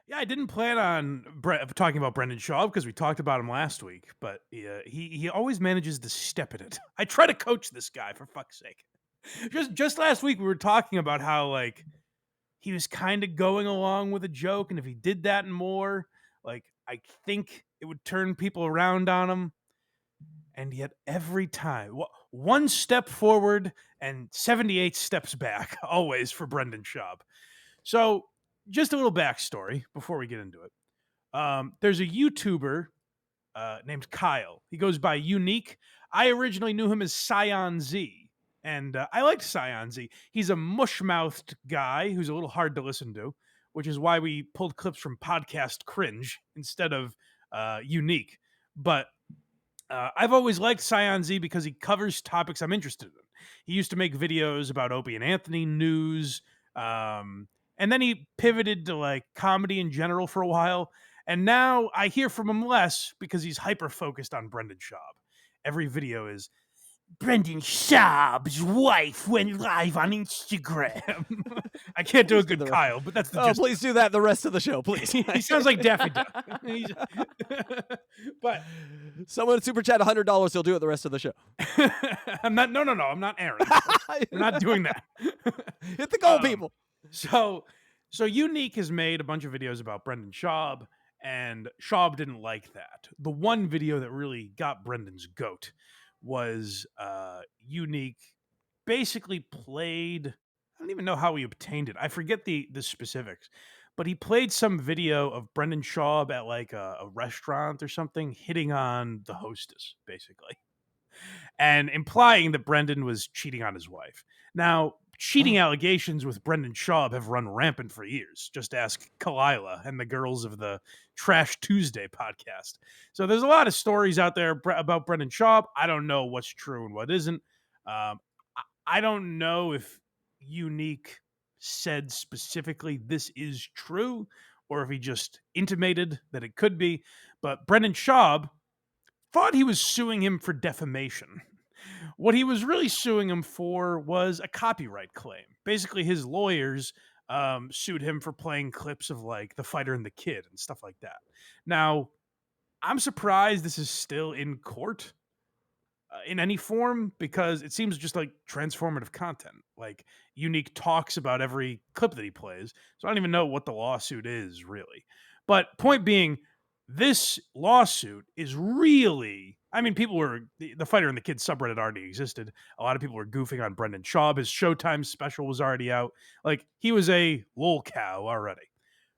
Yeah, I didn't plan on talking about Brendan Schaub because we talked about him last week, but he always manages to step in it. I try to coach this guy for fuck's sake. Just last week we were talking about how like he was kind of going along with a joke, and if he did that and more, like I think it would turn people around on him. And yet every time, one step forward and 78 steps back, always for Brendan Schaub. So, just a little backstory before we get into it. There's a YouTuber named Kyle. He goes by Yew Neek. I originally knew him as Scion Z, and I liked Scion Z. He's a mush-mouthed guy who's a little hard to listen to, which is why we pulled clips from podcast Cringe instead of Yew Neek. But I've always liked Scion Z because he covers topics I'm interested in. He used to make videos about Opie and Anthony news, and then he pivoted to like comedy in general for a while. And now I hear from him less because he's hyper focused on Brendan Schaub. Every video is Brendan Schaub's wife went live on Instagram. I can't do a Please do good the Kyle, but that's the Oh, gist. please do that the rest of the show, please. He sounds like Daffy Duck. But Someone super chat $100, he'll do it the rest of the show. I'm not. No, I'm not Aaron. I'm not doing that. Hit the goal, people. So, Yew Neek has made a bunch of videos about Brendan Schaub, and Schaub didn't like that. The one video that really got Brendan's goat was Yew Neek basically played. I don't even know how he obtained it. I forget the specifics, but he played some video of Brendan Schaub at like a restaurant or something, hitting on the hostess, basically, and implying that Brendan was cheating on his wife. Now, cheating allegations with Brendan Schaub have run rampant for years. Just ask Kalila and the girls of the Trash Tuesday podcast. So there's a lot of stories out there about Brendan Schaub. I don't know what's true and what isn't. I don't know if Yew Neek said specifically this is true or if he just intimated that it could be. But Brendan Schaub thought he was suing him for defamation. What he was really suing him for was a copyright claim. Basically, his lawyers sued him for playing clips of like The Fighter and the Kid and stuff like that. Now, I'm surprised this is still in court in any form because it seems just like transformative content. Like Yew Neek talks about every clip that he plays. So I don't even know what the lawsuit is really. But point being, this lawsuit is really, I mean, people were, the Fighter and the Kid subreddit already existed. A lot of people were goofing on Brendan Schaub. His Showtime special was already out. Like he was a lol cow already.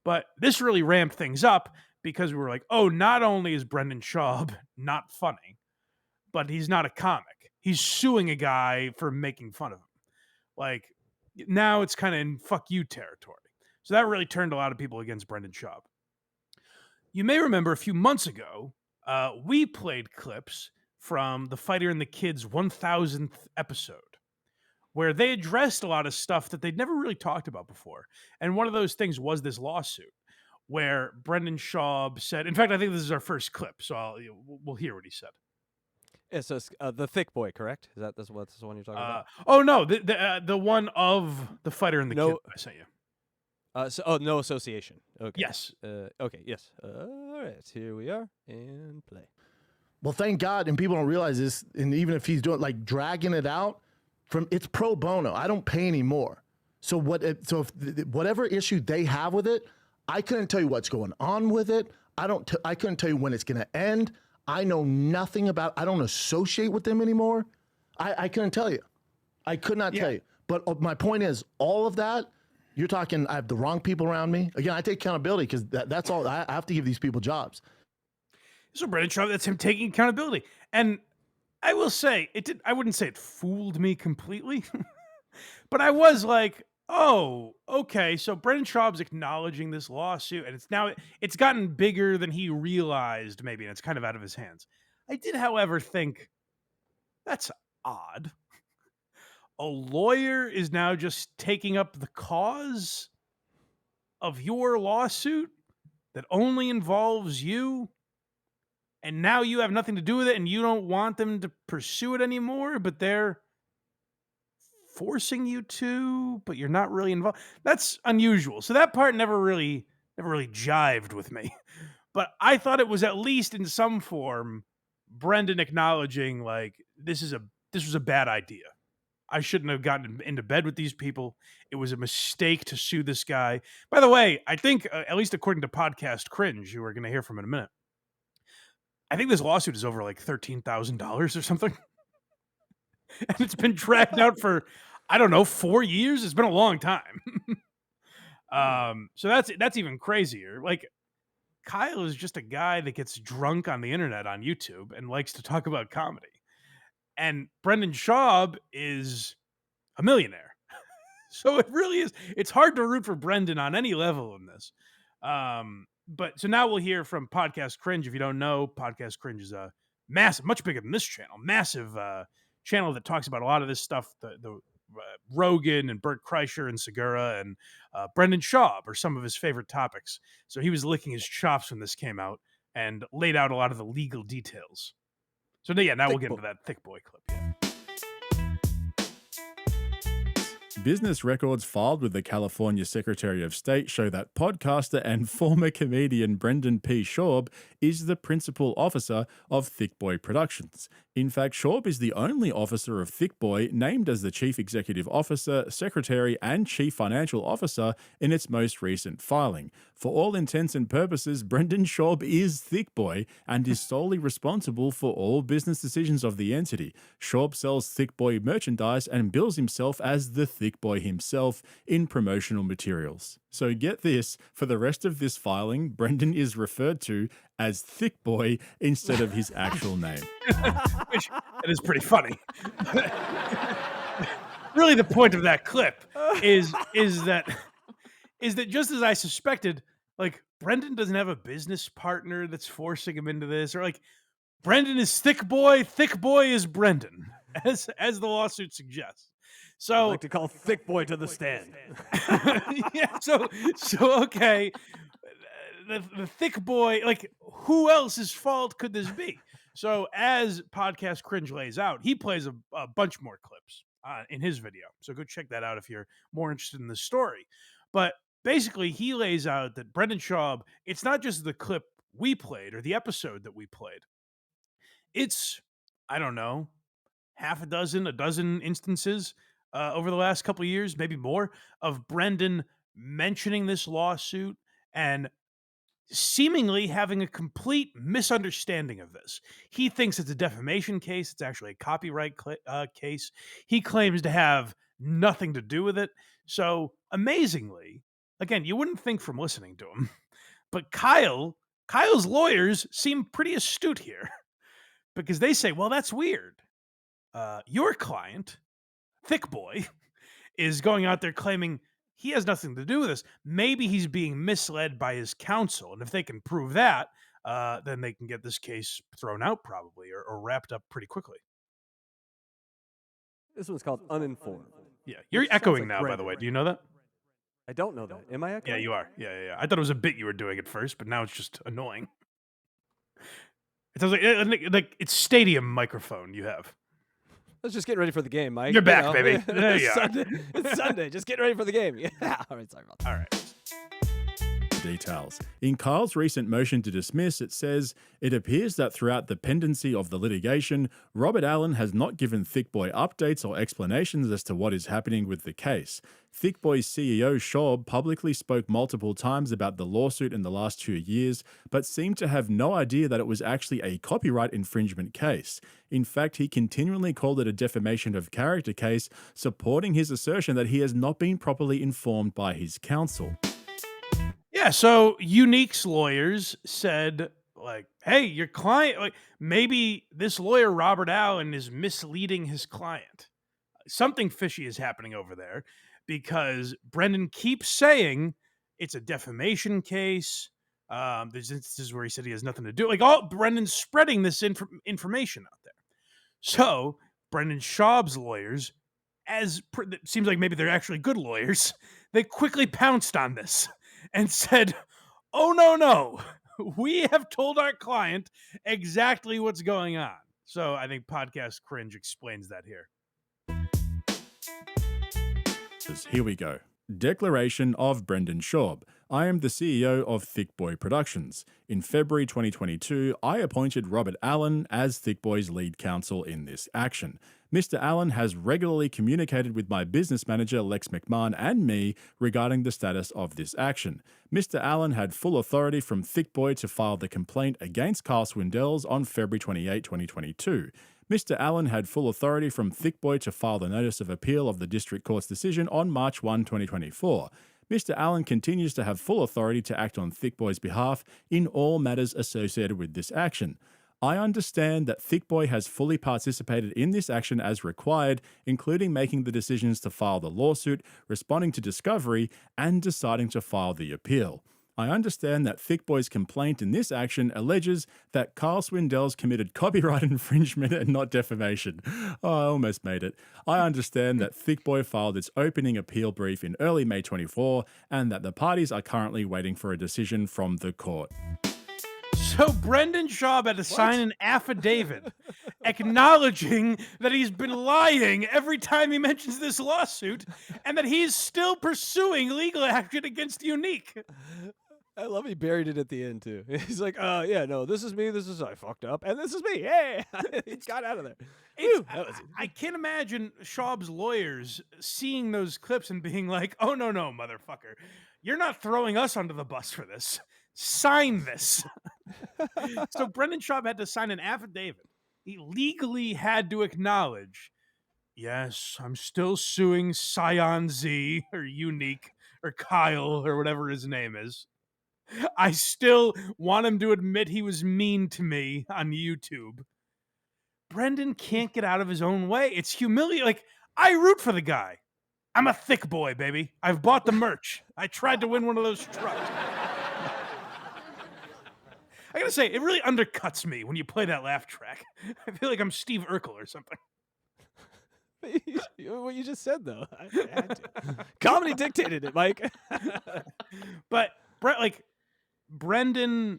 But this really ramped things up because we were like, oh, not only is Brendan Schaub not funny, but he's not a comic. He's suing a guy for making fun of him. Like now it's kind of in fuck you territory. So that really turned a lot of people against Brendan Schaub. You may remember a few months ago, we played clips from The Fighter and the Kid's 1000th episode, where they addressed a lot of stuff that they'd never really talked about before. And one of those things was this lawsuit where Brendan Schaub said, in fact, I think this is our first clip, so we'll hear what he said. Yeah, so it's, the thick boy, correct? That's the one you're talking about? Oh no, the one of The Fighter and the Kid I sent you. No association. Okay. Yes. Okay. Yes. All right. Here we are and play. Well, thank God, and people don't realize this. And even if he's doing like dragging it out, it's pro bono. I don't pay anymore. So if whatever issue they have with it, I couldn't tell you what's going on with it. I couldn't tell you when it's going to end. I know nothing about. I don't associate with them anymore. I couldn't tell you. I could not tell you. But my point is, all of that. You're talking, I have the wrong people around me. Again, I take accountability because that's all. I have to give these people jobs. So Brendan Schaub, that's him taking accountability. And I will say, I wouldn't say it fooled me completely, but I was like, oh, okay. So Brendan Schaub's acknowledging this lawsuit, and it's gotten bigger than he realized, maybe, and it's kind of out of his hands. I did, however, think that's odd. A lawyer is now just taking up the cause of your lawsuit that only involves you, and now you have nothing to do with it and you don't want them to pursue it anymore, but they're forcing you to, but you're not really involved. That's unusual. So that part never really never really jived with me. But I thought it was at least in some form Brendan acknowledging like this was a bad idea. I shouldn't have gotten into bed with these people. It was a mistake to sue this guy. By the way, I think at least according to Podcast Cringe, who we're going to hear from in a minute, I think this lawsuit is over like $13,000 or something. And it's been dragged out for, I don't know, 4 years. It's been a long time. So that's even crazier. Like, Kyle is just a guy that gets drunk on the internet on YouTube and likes to talk about comedy. And Brendan Schaub is a millionaire. So it really is. It's hard to root for Brendan on any level in this. But so now we'll hear from Podcast Cringe. If you don't know, Podcast Cringe is a massive, much bigger than this channel, massive channel that talks about a lot of this stuff. The Rogan and Bert Kreischer and Segura and Brendan Schaub are some of his favorite topics. So he was licking his chops when this came out and laid out a lot of the legal details. So yeah, now we'll get into that thick boy clip. Yeah. Business records filed with the California Secretary of State show that podcaster and former comedian Brendan P. Schaub is the principal officer of Thick Boy Productions. In fact, Schaub is the only officer of Thick Boy named as the Chief Executive Officer, Secretary, and Chief Financial Officer in its most recent filing. For all intents and purposes, Brendan Schaub is Thick Boy and is solely responsible for all business decisions of the entity. Schaub sells Thick Boy merchandise and bills himself as the Thick Boy himself in promotional materials. So get this, for the rest of this filing, Brendan is referred to as Thick Boy instead of his actual name. Which that is pretty funny. Really, the point of that clip is that just as I suspected, like Brendan doesn't have a business partner that's forcing him into this, or like Brendan is Thick Boy is Brendan, as the lawsuit suggests. So I like to call Thick Boy to the stand. yeah, so okay. The Thick Boy, like, who else's fault could this be? So as Podcast Cringe lays out, he plays a bunch more clips in his video. So go check that out if you're more interested in the story. But basically, he lays out that Brendan Schaub, it's not just the clip we played or the episode that we played. It's, I don't know, a dozen instances over the last couple of years, maybe more, of Brendan mentioning this lawsuit and seemingly having a complete misunderstanding of this. He thinks it's a defamation case. It's actually a copyright case. He claims to have nothing to do with it. So amazingly, again, you wouldn't think from listening to him, but Kyle's lawyers seem pretty astute here because they say, well, that's weird. Your client, Thick Boy, is going out there claiming he has nothing to do with this. Maybe he's being misled by his counsel. And if they can prove that, then they can get this case thrown out probably or wrapped up pretty quickly. This one's called Uninformed. Yeah. You're echoing now, by the way. Do you know that? I don't know that. Am I echoing? Yeah, you are. Yeah. I thought it was a bit you were doing at first, but now it's just annoying. It sounds like it's stadium microphone you have. Let's just get ready for the game, Mike. You're back, baby. There you are. It's Sunday. Just get ready for the game. Yeah. All right. Sorry about that. All right. Details. In Kyle's recent motion to dismiss, it says, it appears that throughout the pendency of the litigation, Robert Allen has not given Thick Boy updates or explanations as to what is happening with the case. Thick Boy's CEO Schaub publicly spoke multiple times about the lawsuit in the last 2 years, but seemed to have no idea that it was actually a copyright infringement case. In fact, he continually called it a defamation of character case, supporting his assertion that he has not been properly informed by his counsel. Yeah, so Yew Neek's lawyers said, like, hey, your client, like, maybe this lawyer, Robert Allen, is misleading his client. Something fishy is happening over there because Brendan keeps saying it's a defamation case. There's instances where he said he has nothing to do. Like, Brendan's spreading this information out there. So Brendan Schaub's lawyers, it seems like maybe they're actually good lawyers, they quickly pounced on this and said, oh, no, we have told our client exactly what's going on. So I think Podcast Cringe explains that here. Here we go. Declaration of Brendan Schaub. I am the CEO of Thick Boy Productions. In February 2022, I appointed Robert Allen as Thick Boy's lead counsel in this action. Mr. Allen has regularly communicated with my business manager Lex McMahon and me regarding the status of this action. Mr. Allen had full authority from Thick Boy to file the complaint against Carl Swindells on February 28, 2022. Mr. Allen had full authority from Thick Boy to file the notice of appeal of the District Court's decision on March 1, 2024. Mr. Allen continues to have full authority to act on Thick Boy's behalf in all matters associated with this action. I understand that Thick Boy has fully participated in this action as required, including making the decisions to file the lawsuit, responding to discovery, and deciding to file the appeal. I understand that Thick Boy's complaint in this action alleges that Carl Swindells committed copyright infringement and not defamation. Oh, I almost made it. I understand that Thick Boy filed its opening appeal brief in early May 24 and that the parties are currently waiting for a decision from the court. So Brendan Schaub had to sign an affidavit acknowledging that he's been lying every time he mentions this lawsuit and that he's still pursuing legal action against Yew Neek. I love he buried it at the end too. He's like, yeah, no, this is me. I fucked up, and this is me. Hey, he got out of there. I can't imagine Schaub's lawyers seeing those clips and being like, "Oh no, motherfucker, you're not throwing us under the bus for this. Sign this." So Brendan Schaub had to sign an affidavit. He legally had to acknowledge, yes, I'm still suing Scion Z or Yew Neek or Kyle or whatever his name is. I still want him to admit he was mean to me on YouTube. Brendan can't get out of his own way. It's humiliating. Like, I root for the guy. I'm a thick boy, baby. I've bought the merch. I tried to win one of those trucks. I gotta say, it really undercuts me when you play that laugh track. I feel like I'm Steve Urkel or something. What you just said, though. I had to. Comedy dictated it, Mike. But, Brendan,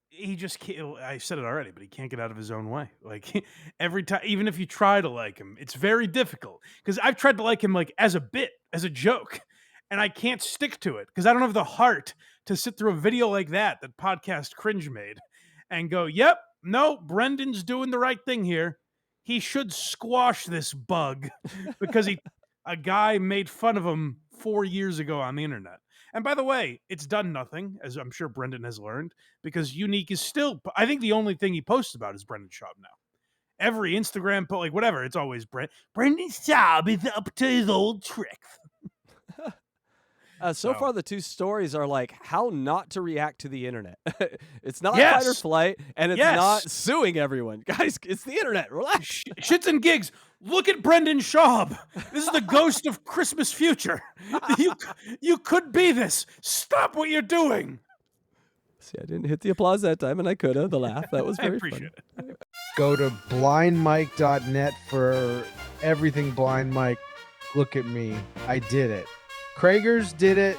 he just can't. I said it already, but he can't get out of his own way. Like, every time, even if you try to like him, it's very difficult. Because I've tried to like him, like, as a bit, as a joke, and I can't stick to it because I don't have the heart to sit through a video like that Podcast Cringe made and go, yep, no, Brendan's doing the right thing here. He should squash this bug because a guy made fun of him 4 years ago on the internet. And by the way, it's done nothing, as I'm sure Brendan has learned, because Yew Neek is still, I think the only thing he posts about is Brendan Schaub now. Every Instagram post, like whatever, it's always Brendan Schaub is up to his old tricks. So far, the two stories are like how not to react to the internet. It's not fight or flight, and it's not suing everyone. Guys, it's the internet. Relax. Shits and gigs. Look at Brendan Schaub. This is the ghost of Christmas future. You could be this. Stop what you're doing. See, I didn't hit the applause that time, and I could have. The laugh. That was very funny. It. Go to blindmike.net for everything Blind Mike. Look at me. I did it. Kragers did it.